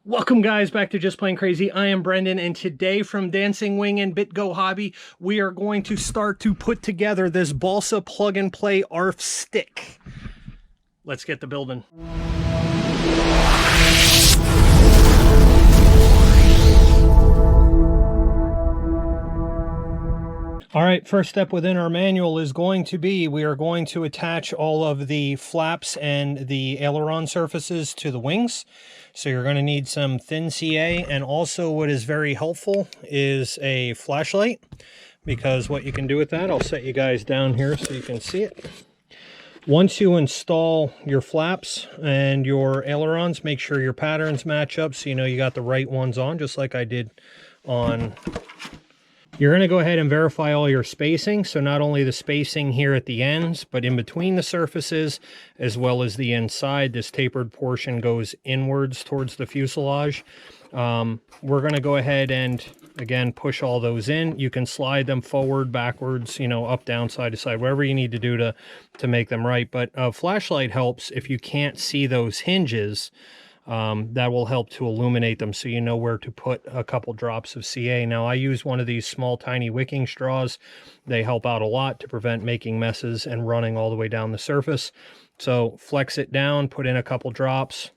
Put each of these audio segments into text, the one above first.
Welcome guys back to Just Plain Crazy. I am Brendan, and today from Dancing Wing and Bitgo Hobby, we are going to start to put together this Balsa plug and play ARF stick. Let's get the building. All right, first step within our manual is going to be, we are going to attach all of the flaps and the aileron surfaces to the wings. So you're going to need some thin CA, and also what is very helpful is a flashlight, because what you can do with that, I'll set you guys down here so you can see it. Once you install your flaps and your ailerons, make sure your patterns match up so you know you got the right ones on, just like I did on... You're going to go ahead and verify all your spacing, so not only the spacing here at the ends, but in between the surfaces, as well as the inside. This tapered portion goes inwards towards the fuselage. We're going to go ahead and, again, push all those in. You can slide them forward, backwards, you know, up, down, side to side, whatever you need to do to make them right. But a flashlight helps if you can't see those hinges. That will help to illuminate them so you know where to put a couple drops of CA. Now I use one of these small tiny wicking straws. They help out a lot to prevent making messes and running all the way down the surface. So flex it down, put in a couple drops,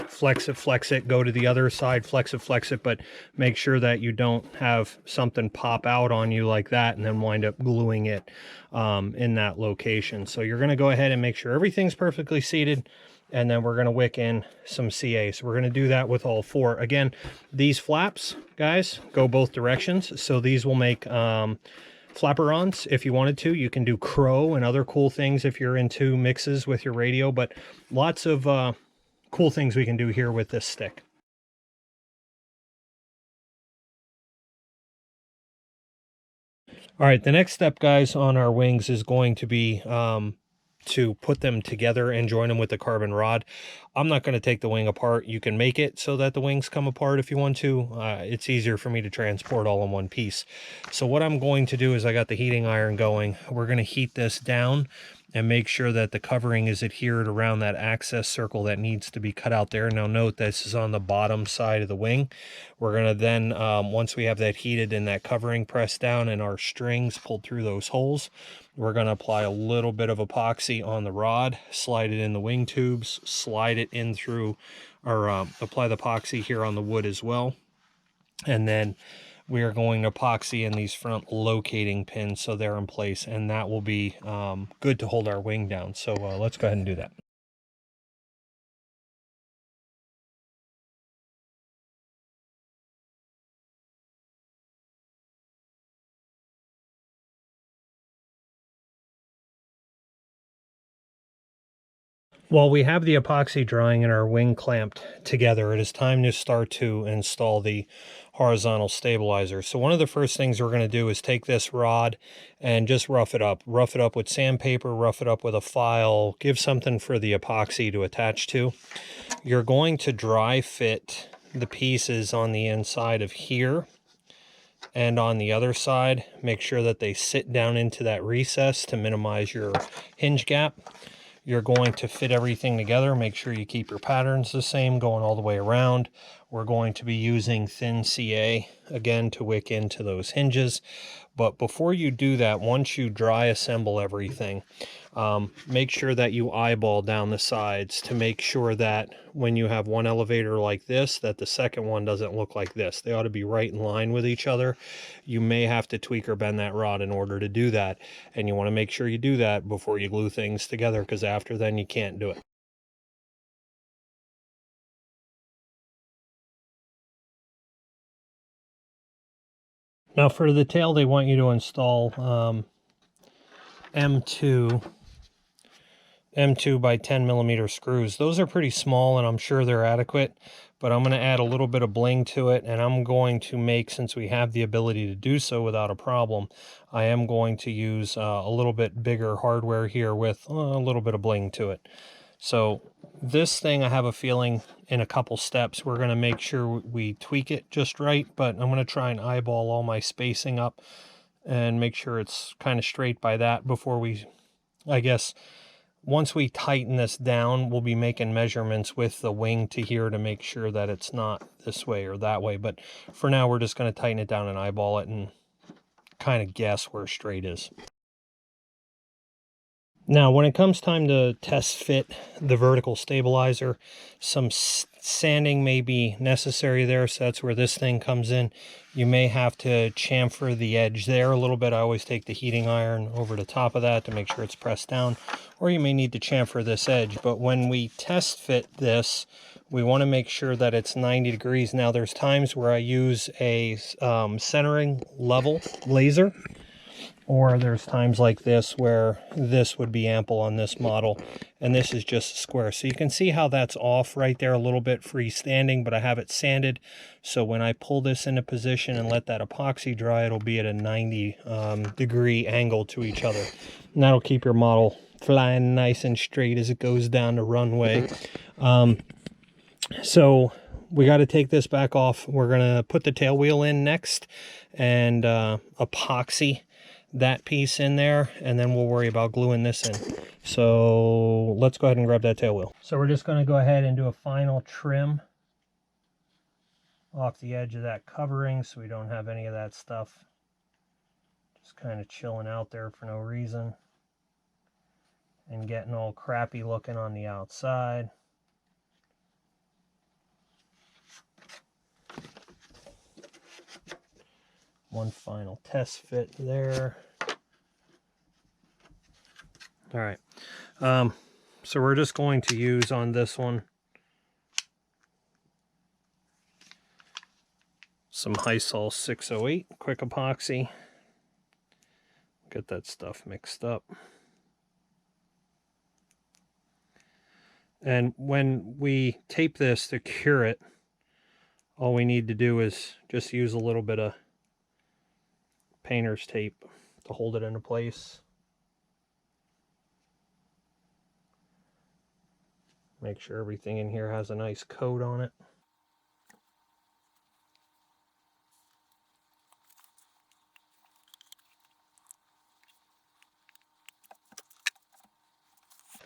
flex it, go to the other side, flex it, but make sure that you don't have something pop out on you like that and then wind up gluing it in that location. So you're going to go ahead and make sure everything's perfectly seated, and then we're going to wick in some CA. So we're going to do that with all four. Again, these flaps, guys, go both directions. So these will make flapperons if you wanted to. You can do crow and other cool things if you're into mixes with your radio, but lots of cool things we can do here with this stick. All right, the next step, guys, on our wings is going to be to put them together and join them with the carbon rod. I'm not going to take the wing apart. You can make it so that the wings come apart if you want to. It's easier for me to transport all in one piece. So what I'm going to do is, I got the heating iron going. We're going to heat this down and make sure that the covering is adhered around that access circle that needs to be cut out there. Now note, this is on the bottom side of the wing. We're going to then, once we have that heated and that covering pressed down and our strings pulled through those holes, we're going to apply a little bit of epoxy on the rod, slide it in the wing tubes, slide it in through, or apply the epoxy here on the wood as well. And then we are going to epoxy in these front locating pins so they're in place, and that will be good to hold our wing down. So let's go ahead and do that. While we have the epoxy drying and our wing clamped together, it is time to start to install the horizontal stabilizer. So one of the first things we're going to do is take this rod and just rough it up. Rough it up with sandpaper, rough it up with a file, give something for the epoxy to attach to. You're going to dry fit the pieces on the inside of here and on the other side. Make sure that they sit down into that recess to minimize your hinge gap. You're going to fit everything together. Make sure you keep your patterns the same going all the way around. We're going to be using thin CA again to wick into those hinges. But before you do that, once you dry assemble everything, make sure that you eyeball down the sides to make sure that when you have one elevator like this, that the second one doesn't look like this. They ought to be right in line with each other. You may have to tweak or bend that rod in order to do that, and you want to make sure you do that before you glue things together, because after then you can't do it. Now for the tail, they want you to install M2 by 10 millimeter screws. Those are pretty small, and I'm sure they're adequate, but I'm going to add a little bit of bling to it, and I'm going to make, since we have the ability to do so without a problem, I am going to use a little bit bigger hardware here with a little bit of bling to it. So this thing, I have a feeling in a couple steps we're going to make sure we tweak it just right, but I'm going to try and eyeball all my spacing up and make sure it's kind of straight by that before we, I guess, once we tighten this down, we'll be making measurements with the wing to here to make sure that it's not this way or that way. But for now, we're just going to tighten it down and eyeball it and kind of guess where straight is. Now, when it comes time to test fit the vertical stabilizer, some sanding may be necessary there, so that's where this thing comes in. You may have to chamfer the edge there a little bit. I always take the heating iron over the top of that to make sure it's pressed down, or you may need to chamfer this edge. But when we test fit this, we want to make sure that it's 90 degrees. Now, there's times where I use a centering level laser, or there's times like this where this would be ample on this model and this is just square. So you can see how that's off right there, a little bit freestanding, but I have it sanded. So when I pull this into position and let that epoxy dry, it'll be at a 90 degree angle to each other. And that'll keep your model flying nice and straight as it goes down the runway. So we got to take this back off. We're going to put the tail wheel in next and epoxy that piece in there, and then we'll worry about gluing this in. So let's go ahead and grab that tail wheel. So we're just going to go ahead and do a final trim off the edge of that covering so we don't have any of that stuff just kind of chilling out there for no reason and getting all crappy looking on the outside. One final test fit there. All right. So we're just going to use on this one some Hysol 608 quick epoxy. Get that stuff mixed up. And when we tape this to cure it, all we need to do is just use a little bit of painter's tape to hold it into place. Make sure everything in here has a nice coat on it.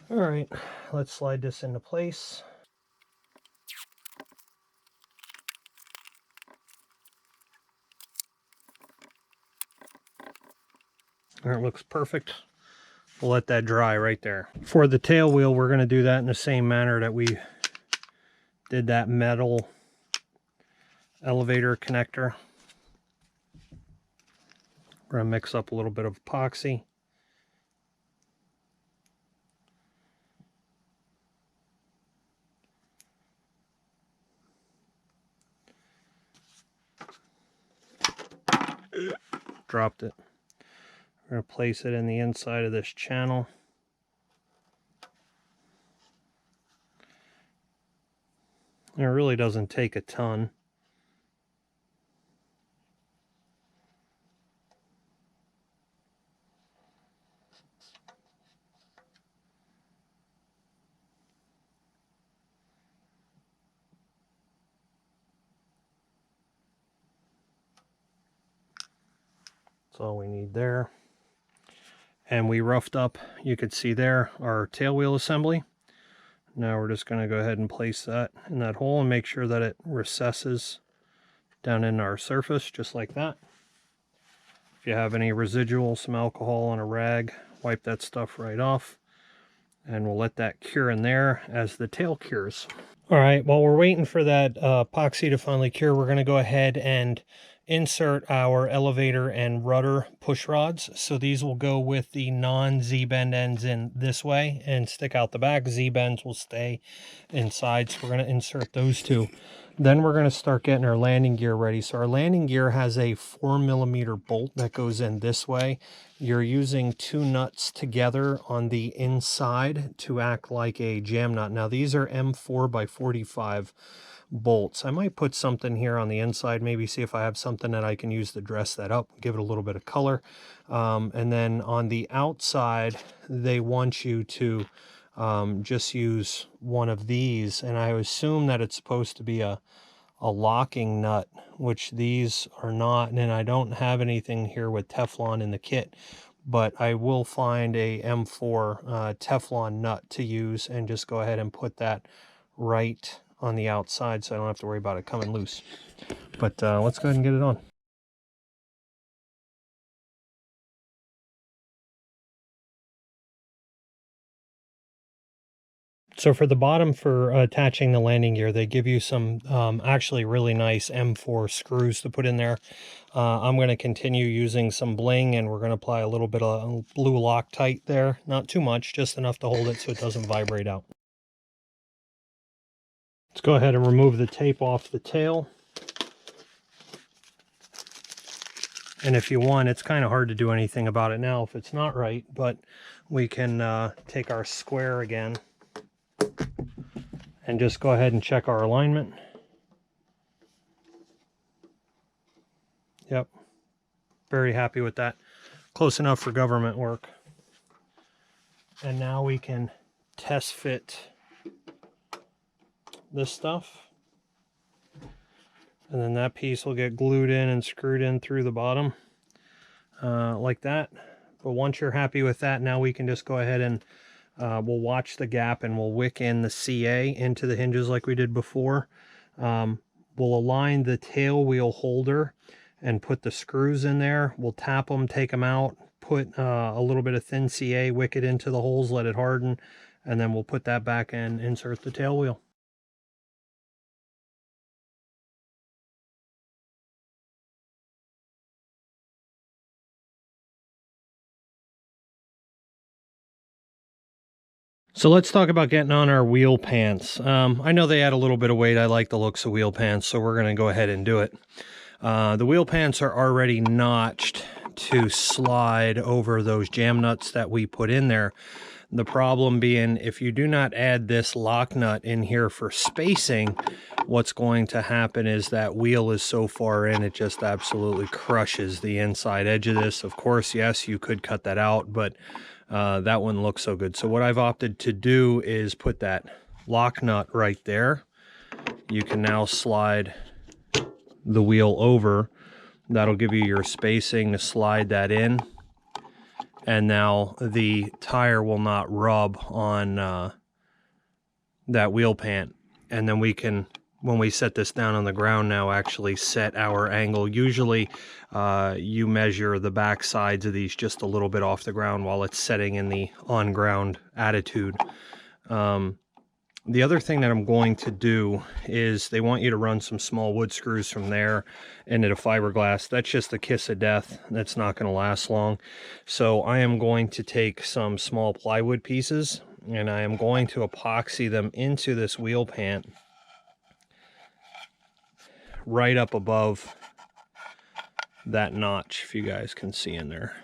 All right, let's slide this into place. It looks perfect. We'll let that dry right there. For the tail wheel, we're going to do that in the same manner that we did that metal elevator connector. We're going to mix up a little bit of epoxy. Dropped it. We're going to place it in the inside of this channel. It really doesn't take a ton. That's all we need there. And we roughed up, you could see there, our tail wheel assembly. Now we're just going to go ahead and place that in that hole and make sure that it recesses down in our surface, just like that. If you have any residual, some alcohol on a rag, wipe that stuff right off. And we'll let that cure in there as the tail cures. All right, while we're waiting for that epoxy to finally cure, we're going to go ahead and insert our elevator and rudder push rods. So these will go with the non-Z-bend ends in this way and stick out the back. Z-bends will stay inside, so we're going to insert those two. Then we're going to start getting our landing gear ready. So our landing gear has a 4mm bolt that goes in this way. You're using two nuts together on the inside to act like a jam nut. Now these are M4 by 45 bolts. I might put something here on the inside, maybe see if I have something that I can use to dress that up, give it a little bit of color. And then on the outside, they want you to just use one of these, and I assume that it's supposed to be a locking nut, which these are not, and I don't have anything here with Teflon in the kit, but I will find a M4 Teflon nut to use and just go ahead and put that right on the outside so I don't have to worry about it coming loose. But let's go ahead and get it on. So for the bottom for attaching the landing gear, they give you some actually really nice M4 screws to put in there. I'm going to continue using some bling, and we're going to apply a little bit of blue Loctite there. Not too much, just enough to hold it so it doesn't vibrate out. Let's go ahead and remove the tape off the tail. And if you want, it's kind of hard to do anything about it now if it's not right, but we can take our square again and just go ahead and check our alignment. Yep, very happy with that. Close enough for government work. And now we can test fit this stuff. And then that piece will get glued in and screwed in through the bottom like that. But once you're happy with that, now we can just go ahead and we'll watch the gap and we'll wick in the CA into the hinges like we did before. We'll align the tail wheel holder and put the screws in there. We'll tap them, take them out, put a little bit of thin CA, wick it into the holes, let it harden, and then we'll put that back and insert the tail wheel. So let's talk about getting on our wheel pants. I know they add a little bit of weight. I like the looks of wheel pants, so we're going to go ahead and do it. The wheel pants are already notched to slide over those jam nuts that we put in there. The problem being, if you do not add this lock nut in here for spacing, what's going to happen is that wheel is so far in, it just absolutely crushes the inside edge of this. Of course, yes, you could cut that out, but that wouldn't look so good. So what I've opted to do is put that lock nut right there. You can now slide the wheel over. That'll give you your spacing to slide that in. And now the tire will not rub on that wheel pant. And then we can, when we set this down on the ground now, actually set our angle. Usually you measure the back sides of these just a little bit off the ground while it's setting in the on-ground attitude. The other thing that I'm going to do is they want you to run some small wood screws from there into the fiberglass. That's just a kiss of death. That's not going to last long. So I am going to take some small plywood pieces and I am going to epoxy them into this wheel pant right up above that notch, if you guys can see in there.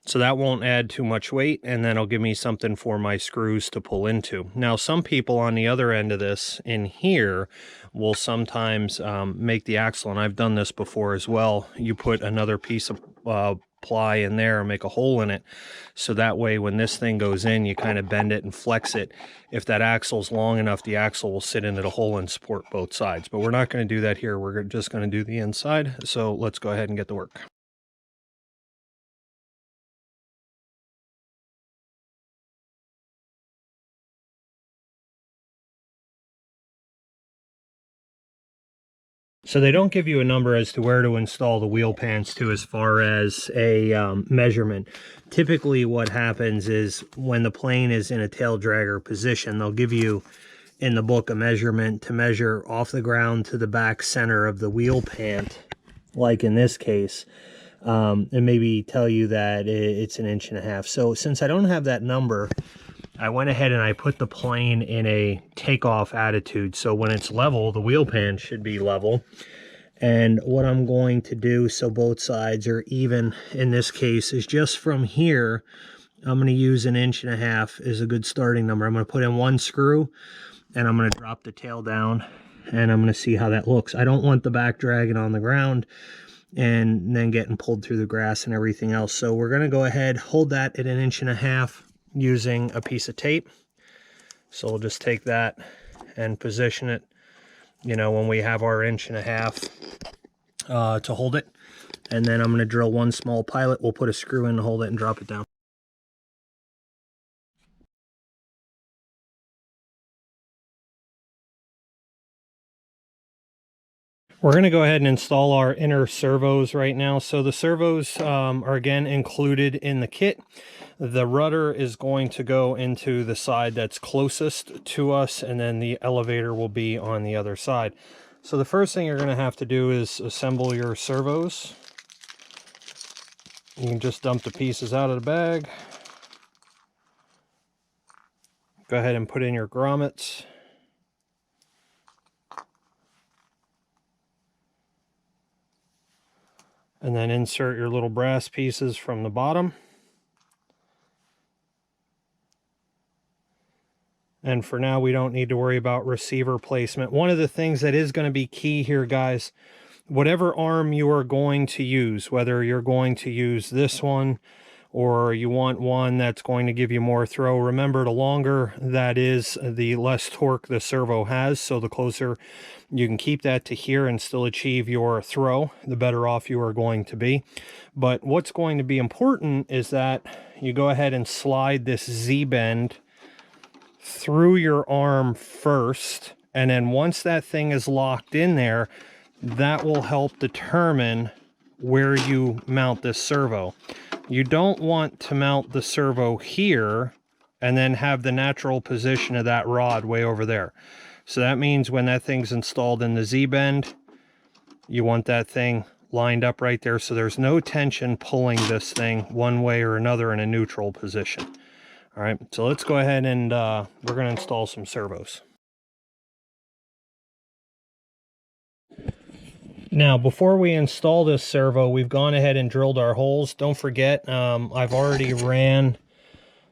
So that won't add too much weight, and then it'll give me something for my screws to pull into. Now, some people on the other end of this in here will sometimes make the axle, and I've done this before as well. You put another piece of ply in there and make a hole in it. So that way, when this thing goes in, you kind of bend it and flex it. If that axle's long enough, the axle will sit into the hole and support both sides. But we're not going to do that here. We're just going to do the inside. So let's go ahead and get to work. So they don't give you a number as to where to install the wheel pants to as far as a measurement. Typically what happens is when the plane is in a tail dragger position, they'll give you in the book a measurement to measure off the ground to the back center of the wheel pant, like in this case, and maybe tell you that it's 1.5 inches. So since I don't have that number, I went ahead and I put the plane in a takeoff attitude. So when it's level, the wheel pan should be level. And what I'm going to do so both sides are even in this case is just from here, I'm going to use 1.5 inches is a good starting number. I'm going to put in one screw and I'm going to drop the tail down and I'm going to see how that looks. I don't want the back dragging on the ground and then getting pulled through the grass and everything else. So we're going to go ahead, hold that at 1.5 inches using a piece of tape. So we'll just take that and position it, you know, when we have our 1.5 inches. to hold it. And then I'm going to drill one small pilot. We'll put a screw in to hold it and drop it down. We're going to go ahead and install our inner servos right now. So the servos are again included in the kit. The rudder is going to go into the side that's closest to us, and then the elevator will be on the other side. So the first thing you're going to have to do is assemble your servos. You can just dump the pieces out of the bag. Go ahead and put in your grommets. And then insert your little brass pieces from the bottom. And for now, we don't need to worry about receiver placement. One of the things that is going to be key here, guys, whatever arm you are going to use, whether you're going to use this one or you want one that's going to give you more throw, remember, the longer that is, the less torque the servo has. So the closer you can keep that to here and still achieve your throw, the better off you are going to be. But what's going to be important is that you go ahead and slide this Z-bend through your arm first, and then once that thing is locked in there, that will help determine where you mount this servo. You don't want to mount the servo here and then have the natural position of that rod way over there. So that means when that thing's installed in the Z-bend, you want that thing lined up right there so there's no tension pulling this thing one way or another in a neutral position. All right, so let's go ahead and we're going to install some servos. Now, before we install this servo, we've gone ahead and drilled our holes. Don't forget, I've already ran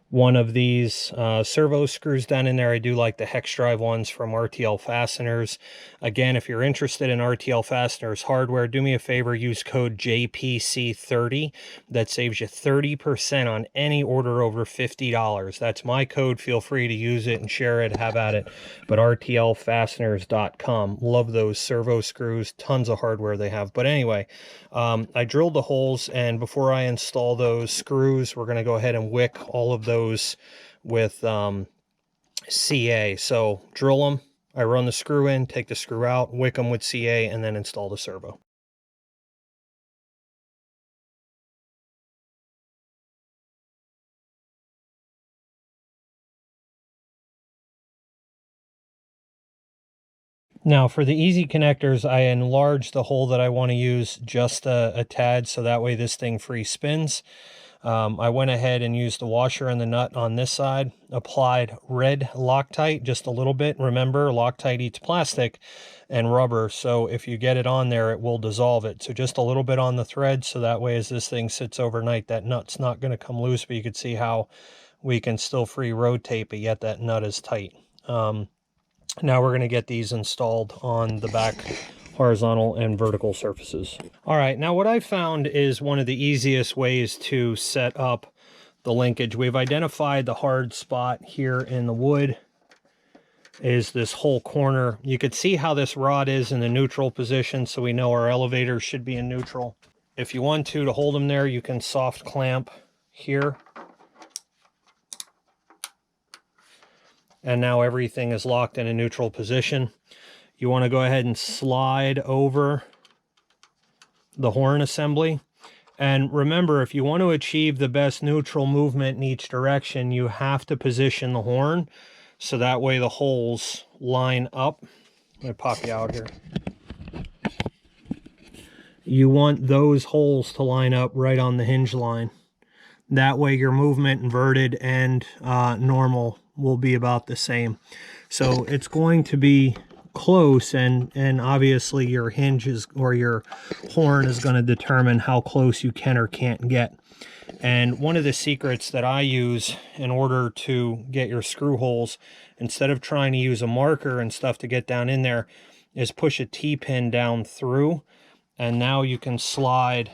one of these servo screws down in there. I do like the hex drive ones from RTL Fasteners. Again, if you're interested in RTL Fasteners hardware, do me a favor, use code JPC30. That saves you 30% on any order over $50. That's my code. Feel free to use it and share it, have at it. But RTLfasteners.com. Love those servo screws. Tons of hardware they have. But anyway, I drilled the holes, and before I install those screws, we're going to go ahead and wick all of those with CA. So drill them, I run the screw in, take the screw out, wick them with CA, and then install the servo. Now for the easy connectors, I enlarged the hole that I want to use just a tad, so that way this thing free spins. I went ahead and used the washer and the nut on this side, applied red Loctite just a little bit. Remember, Loctite eats plastic and rubber, so if you get it on there, it will dissolve it. So just a little bit on the thread, so that way as this thing sits overnight, that nut's not going to come loose, but you can see how we can still free rotate, but yet that nut is tight. Now we're going to get these installed on the back horizontal and vertical surfaces. All right, now what I found is one of the easiest ways to set up the linkage. We've identified the hard spot here in the wood is this whole corner. You could see how this rod is in the neutral position, so we know our elevator should be in neutral. If you want to hold them there, you can soft clamp here. And now everything is locked in a neutral position. You want to go ahead and slide over the horn assembly. And remember, if you want to achieve the best neutral movement in each direction, you have to position the horn so that way the holes line up. I'm going to pop you out here. You want those holes to line up right on the hinge line. That way your movement inverted and normal will be about the same. So it's going to be close, and obviously your hinges or your horn is going to determine how close you can or can't get. And one of the secrets that I use in order to get your screw holes, instead of trying to use a marker and stuff to get down in there, is push a T-pin down through, and now you can slide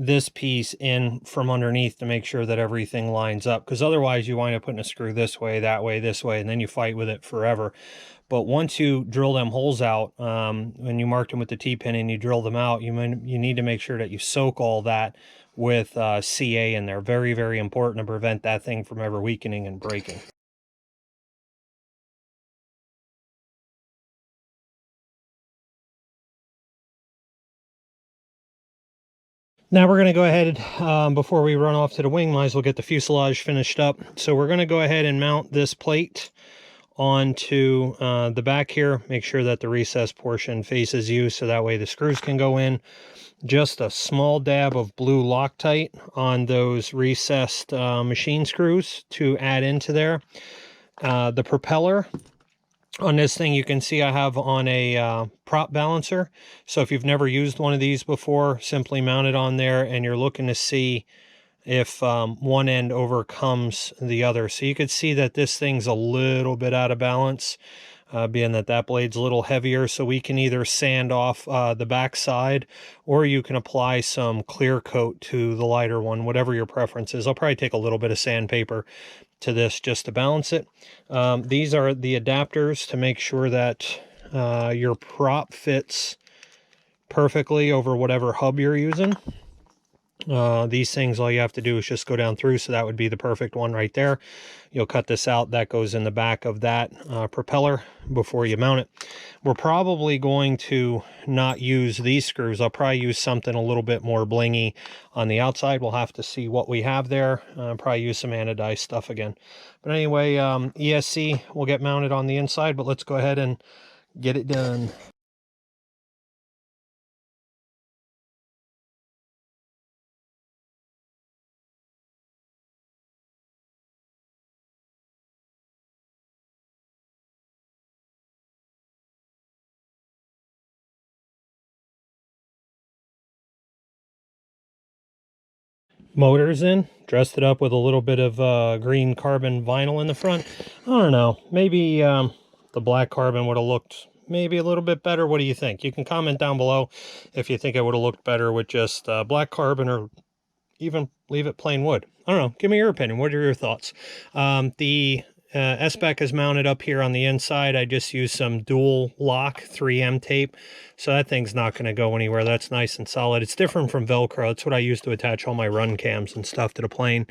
this piece in from underneath to make sure that everything lines up, because otherwise you wind up putting a screw this way, that way, this way, and then you fight with it forever. But once you drill them holes out, when you marked them with the T-pin and you drill them out, you need to make sure that you soak all that with CA in there. Very, very important to prevent that thing from ever weakening and breaking. Now we're going to go ahead, before we run off to the wing, might as well get the fuselage finished up. So we're going to go ahead and mount this plate onto the back here. Make sure that the recessed portion faces you, so that way the screws can go in. Just a small dab of blue Loctite on those recessed machine screws to add into there. The propeller on this thing, you can see I have on a prop balancer. So if you've never used one of these before, simply mount it on there, and you're looking to see if one end overcomes the other. So you could see that this thing's a little bit out of balance, being that that blade's a little heavier. So we can either sand off the back side, or you can apply some clear coat to the lighter one, whatever your preference is. I'll probably take a little bit of sandpaper to this just to balance it. These are the adapters to make sure that your prop fits perfectly over whatever hub you're using. These things, all you have to do is just go down through, so that would be the perfect one right there. You'll cut this out. That goes in the back of that propeller before you mount it. We're probably going to not use these screws. I'll probably use something a little bit more blingy on the outside. We'll have to see what we have there. Probably use some anodized stuff again. But anyway, ESC will get mounted on the inside, but let's go ahead and get it done. Motors in, dressed it up with a little bit of green carbon vinyl in the front. I don't know, maybe the black carbon would have looked maybe a little bit better. What do you think? You can comment down below if you think it would have looked better with just black carbon, or even leave it plain wood. I don't know, give me your opinion. What are your thoughts? The S-Spec is mounted up here on the inside. I just used some dual lock 3M tape, so that thing's not going to go anywhere. That's nice and solid. It's different from Velcro. It's what I use to attach all my run cams and stuff to the plane.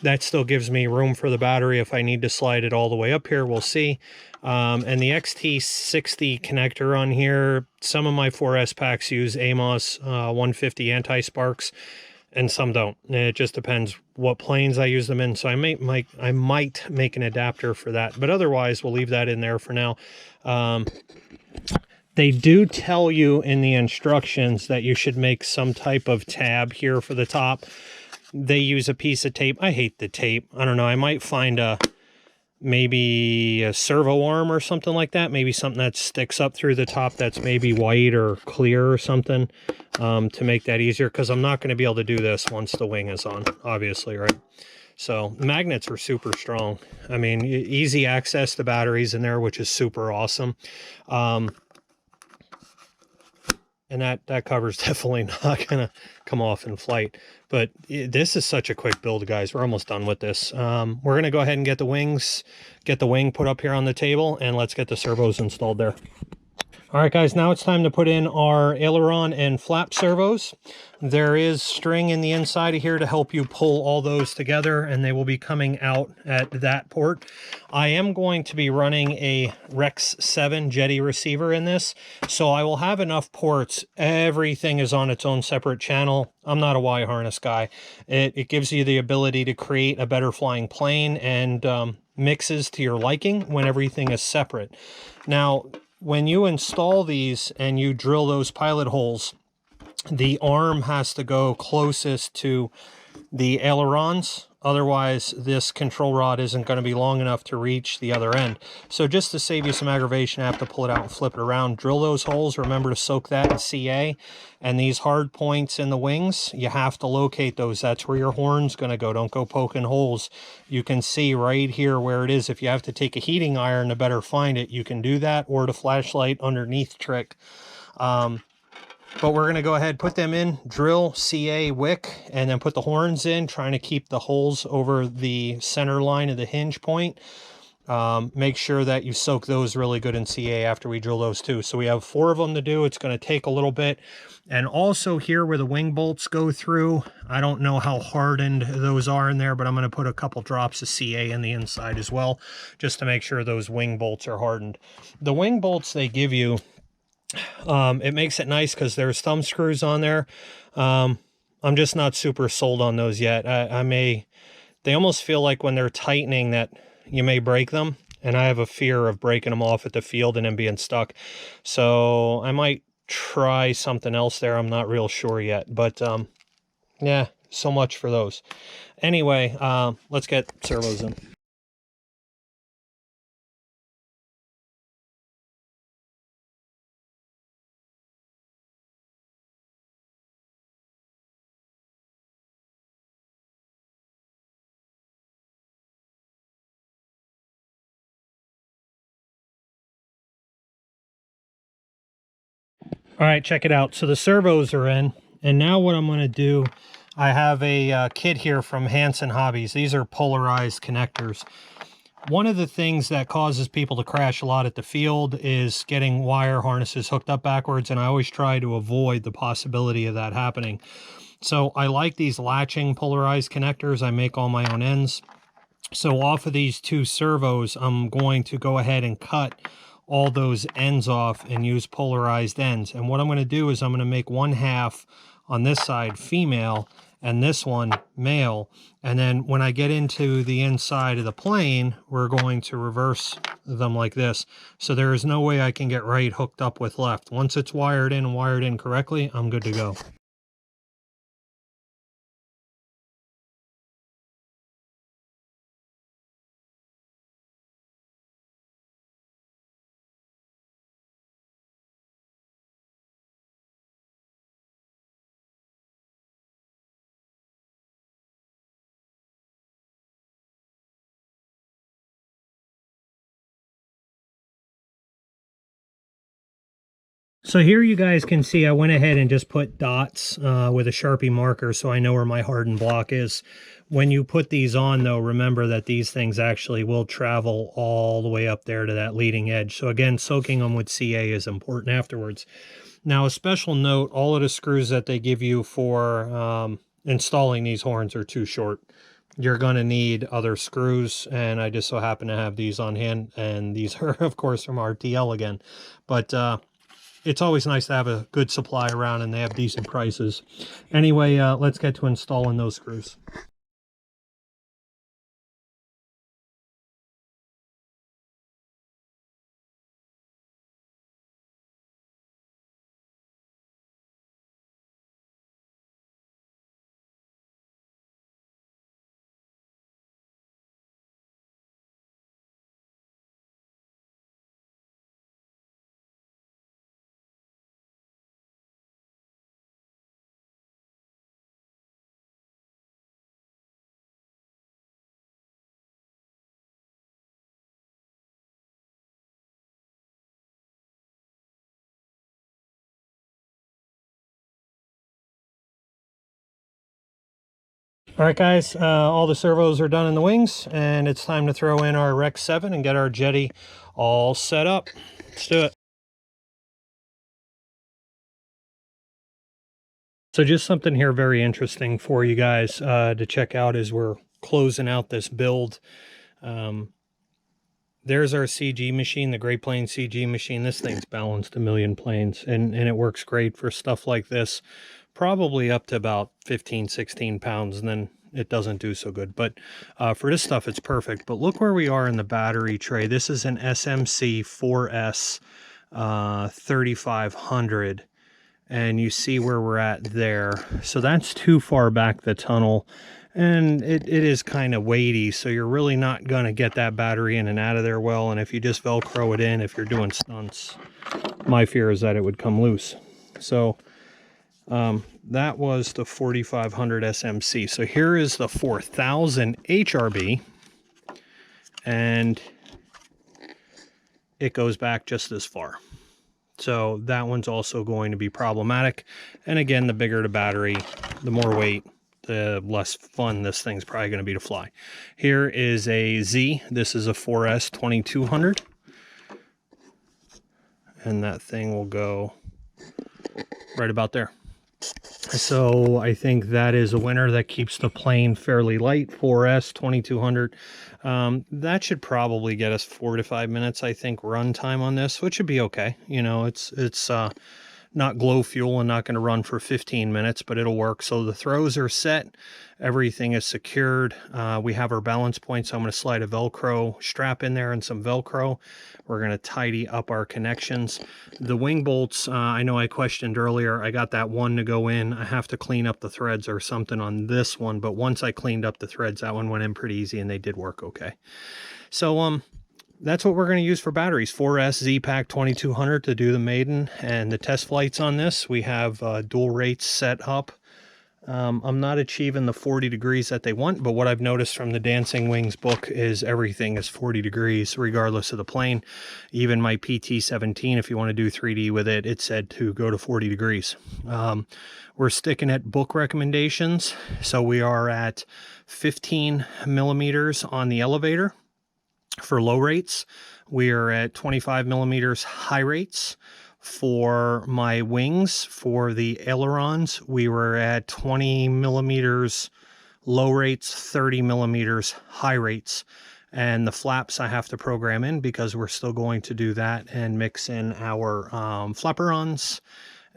That still gives me room for the battery if I need to slide it all the way up here. We'll see. And the XT60 connector on here, some of my 4S packs use Amos 150 anti-sparks, and some don't. It just depends what planes I use them in. So I might make an adapter for that, but otherwise we'll leave that in there for now. They do tell you in the instructions that you should make some type of tab here for the top. They use a piece of tape. I hate the tape. I don't know. I might find maybe a servo arm or something like that. Maybe something that sticks up through the top that's maybe white or clear or something, to make that easier, because I'm not going to be able to do this once the wing is on, obviously, right? So magnets are super strong. I mean, easy access to batteries in there, which is super awesome. And that cover's definitely not going to come off in flight. But this is such a quick build, guys. We're almost done with this. We're going to go ahead and get the wing put up here on the table, and let's get the servos installed there. All right, guys, now it's time to put in our aileron and flap servos. There is string in the inside of here to help you pull all those together, and they will be coming out at that port. I am going to be running a Rex 7 jetty receiver in this, so I will have enough ports. Everything is on its own separate channel. I'm not a Y harness guy. It gives you the ability to create a better flying plane, and mixes to your liking when everything is separate. Now, when you install these and you drill those pilot holes, the arm has to go closest to the ailerons. Otherwise, this control rod isn't going to be long enough to reach the other end. So just to save you some aggravation, I have to pull it out and flip it around. Drill those holes. Remember to soak that in CA. And these hard points in the wings, you have to locate those. That's where your horn's going to go. Don't go poking holes. You can see right here where it is. If you have to take a heating iron to better find it, you can do that, or the flashlight underneath trick. But we're going to go ahead, put them in, drill, CA, wick, and then put the horns in, trying to keep the holes over the center line of the hinge point. Make sure that you soak those really good in CA after we drill those too. So we have 4 of them to do. It's going to take a little bit. And also here where the wing bolts go through, I don't know how hardened those are in there, but I'm going to put a couple drops of CA in the inside as well, just to make sure those wing bolts are hardened. The wing bolts they give you, it makes it nice because there's thumb screws on there. I'm just not super sold on those yet. They almost feel like when they're tightening that you may break them, and I have a fear of breaking them off at the field and then being stuck. So I might try something else there. I'm not real sure yet, but yeah, so much for those. Anyway, let's get servos in. All right, check it out. So the servos are in, and now what I'm going to do, I have a kit here from Hanson Hobbies. These are polarized connectors. One of the things that causes people to crash a lot at the field is getting wire harnesses hooked up backwards, and I always try to avoid the possibility of that happening. So I like these latching polarized connectors. I make all my own ends. So off of these 2 servos, I'm going to go ahead and cut all those ends off and use polarized ends. And what I'm going to do is I'm going to make 1/2 on this side female and this one male. And then when I get into the inside of the plane, we're going to reverse them like this. So there is no way I can get right hooked up with left. Once it's wired in and wired in correctly, I'm good to go. So here you guys can see I went ahead and just put dots with a Sharpie marker so I know where my hardened block is. When you put these on though, remember that these things actually will travel all the way up there to that leading edge. So again, soaking them with CA is important afterwards. Now a special note, all of the screws that they give you for installing these horns are too short. You're going to need other screws, and I just so happen to have these on hand, and these are of course from RTL again. But it's always nice to have a good supply around, and they have decent prices. Anyway, let's get to installing those screws. All right, guys, all the servos are done in the wings, and it's time to throw in our Rec 7 and get our jetty all set up. Let's do it. So just something here very interesting for you guys to check out as we're closing out this build. There's our CG machine, the Great Plains CG machine. This thing's balanced a million planes, and it works great for stuff like this. Probably up to about 15, 16 pounds, and then it doesn't do so good. But for this stuff, it's perfect. But look where we are in the battery tray. This is an SMC 4S 3500. And you see where we're at there. So that's too far back the tunnel. And it is kind of weighty, so you're really not going to get that battery in and out of there well. And if you just Velcro it in, if you're doing stunts, my fear is that it would come loose. So that was the 4500 SMC. So here is the 4000 HRB, and it goes back just as far. So that one's also going to be problematic. And again, the bigger the battery, the more weight, the less fun this thing's probably going to be to fly. Here is a Z. This is a 4S 2200. And that thing will go right about there. So I think that is a winner. That keeps the plane fairly light. 4S 2200. That should probably get us 4 to 5 minutes, I think, run time on this, which should be okay. You know, it's not glow fuel and not going to run for 15 minutes, but it'll work. So the throws are set. Everything is secured. We have our balance point, so I'm going to slide a Velcro strap in there and some Velcro. We're going to tidy up our connections. The wing bolts, I know I questioned earlier. I got that one to go in. I have to clean up the threads or something on this one, but once I cleaned up the threads, that one went in pretty easy and they did work okay. So, that's what we're going to use for batteries. 4S Z-Pack 2200 to do the maiden and the test flights on this. We have dual rates set up. I'm not achieving the 40 degrees that they want, but what I've noticed from the Dancing Wings book is everything is 40 degrees regardless of the plane. Even my PT-17, if you want to do 3D with it, it said to go to 40 degrees. We're sticking at book recommendations. So we are at 15 millimeters on the elevator. For low rates, we are at 25 millimeters high rates. For my wings, for the ailerons, we were at 20 millimeters low rates, 30 millimeters high rates. And the flaps I have to program in because we're still going to do that and mix in our flaperons.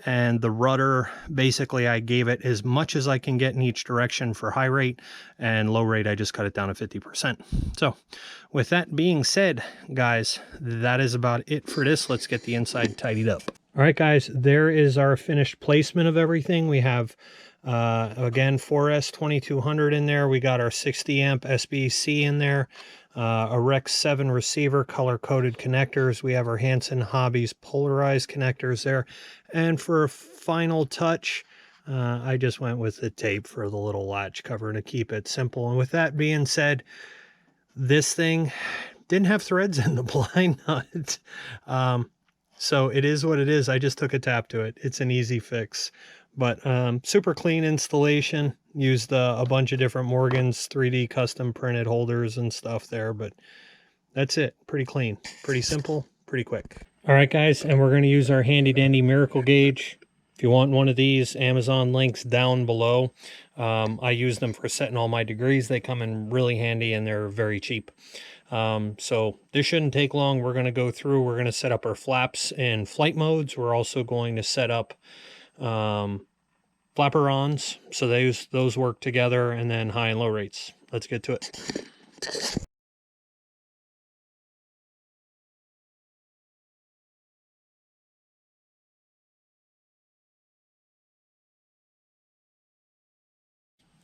And the rudder, basically I gave it as much as I can get in each direction for high rate, and low rate I just cut it down to 50%. So with that being said, guys, that is about it for this. Let's get the inside tidied up. All right, guys, there is our finished placement of everything. We have, again, 4S 2200 in there. We got our 60 amp SBC in there. A Rec 7 receiver, color-coded connectors. We have our Hanson Hobbies polarized connectors there. And for a final touch, I just went with the tape for the little latch cover to keep it simple. And with that being said, this thing didn't have threads in the blind nut. So it is what it is. I just took a tap to it. It's an easy fix. But super clean installation. Used a bunch of different Morgans 3D custom printed holders and stuff there. But that's it. Pretty clean. Pretty simple. Pretty quick. All right, guys. And we're going to use our handy dandy miracle gauge. If you want one of these, Amazon links down below. I use them for setting all my degrees. They come in really handy and they're very cheap. So this shouldn't take long. We're going to go through. We're going to set up our flaps in flight modes. We're also going to set up flaperons, so those work together, and then high and low rates. Let's get to it.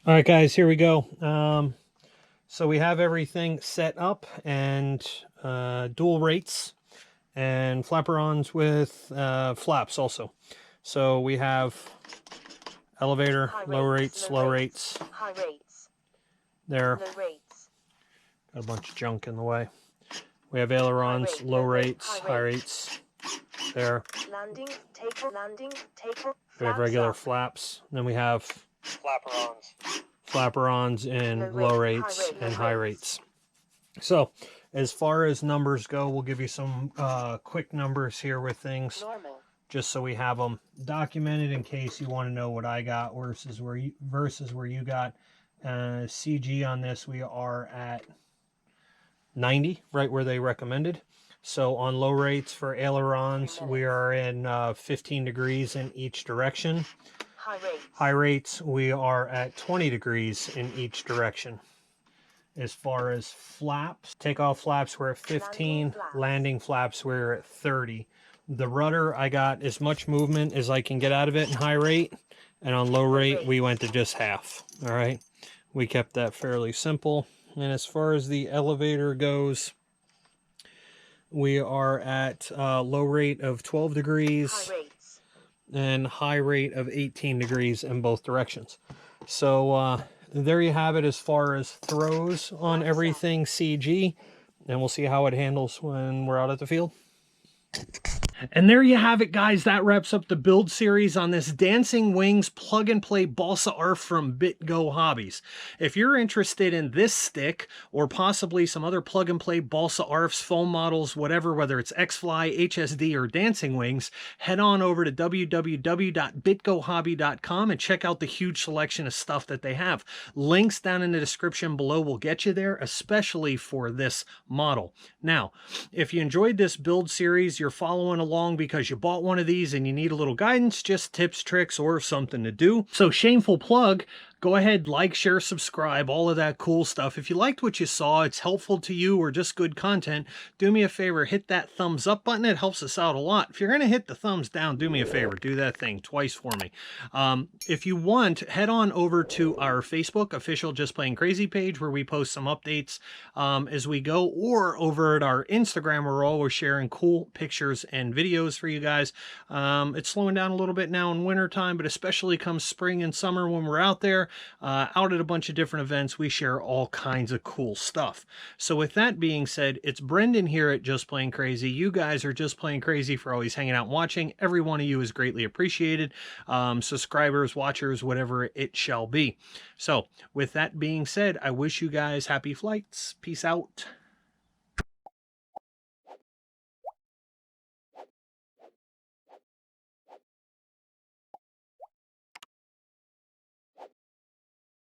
All right, guys, here we go. So we have everything set up and dual rates and flaperons with flaps also. So we have elevator, low rates, low rates, high rates. There. Low rates. Got a bunch of junk in the way. We have ailerons, low rates, high rates. There. Landing, take. We have regular flaps. Then we have flaperons in low rates and high rates. So as far as numbers go, we'll give you some quick numbers here with things. Normal. Just so we have them documented in case you want to know what I got versus where you got. CG on this, we are at 90, right where they recommended. So on low rates for ailerons, we are in 15 degrees in each direction. High rates, we are at 20 degrees in each direction. As far as flaps, takeoff flaps, we're at 15. Landing flaps, we're at 30. The rudder, I got as much movement as I can get out of it in high rate. And on low rate, we went to just half. All right. We kept that fairly simple. And as far as the elevator goes, we are at low rate of 12 degrees and high rate of 18 degrees in both directions. So there you have it as far as throws on everything CG. And we'll see how it handles when we're out at the field. And there you have it, guys. That wraps up the build series on this Dancing Wings plug and play Balsa ARF from Bitgo Hobbies. If you're interested in this stick or possibly some other plug and play Balsa ARFs, foam models, whatever, whether it's X-Fly, HSD, or Dancing Wings, head on over to www.bitgohobby.com and check out the huge selection of stuff that they have. Links down in the description below will get you there, especially for this model. Now, if you enjoyed this build series, you're following along because you bought one of these and you need a little guidance, just tips, tricks, or something to do. So shameless plug, go ahead, like, share, subscribe, all of that cool stuff. If you liked what you saw, it's helpful to you, or just good content, do me a favor, hit that thumbs up button. It helps us out a lot. If you're going to hit the thumbs down, do me a favor, do that thing twice for me. If you want, head on over to our Facebook official Just Plain Crazy page where we post some updates as we go, or over at our Instagram where we're always sharing cool pictures and videos for you guys. It's slowing down a little bit now in winter time, but especially come spring and summer when we're out there, out at a bunch of different events, we share all kinds of cool stuff. So with that being said, it's Brendan here at Just Plain Crazy. You guys are just plain crazy for always hanging out and watching. Every one of you is greatly appreciated. Subscribers, watchers, whatever it shall be. So with that being said, I wish you guys happy flights. Peace out.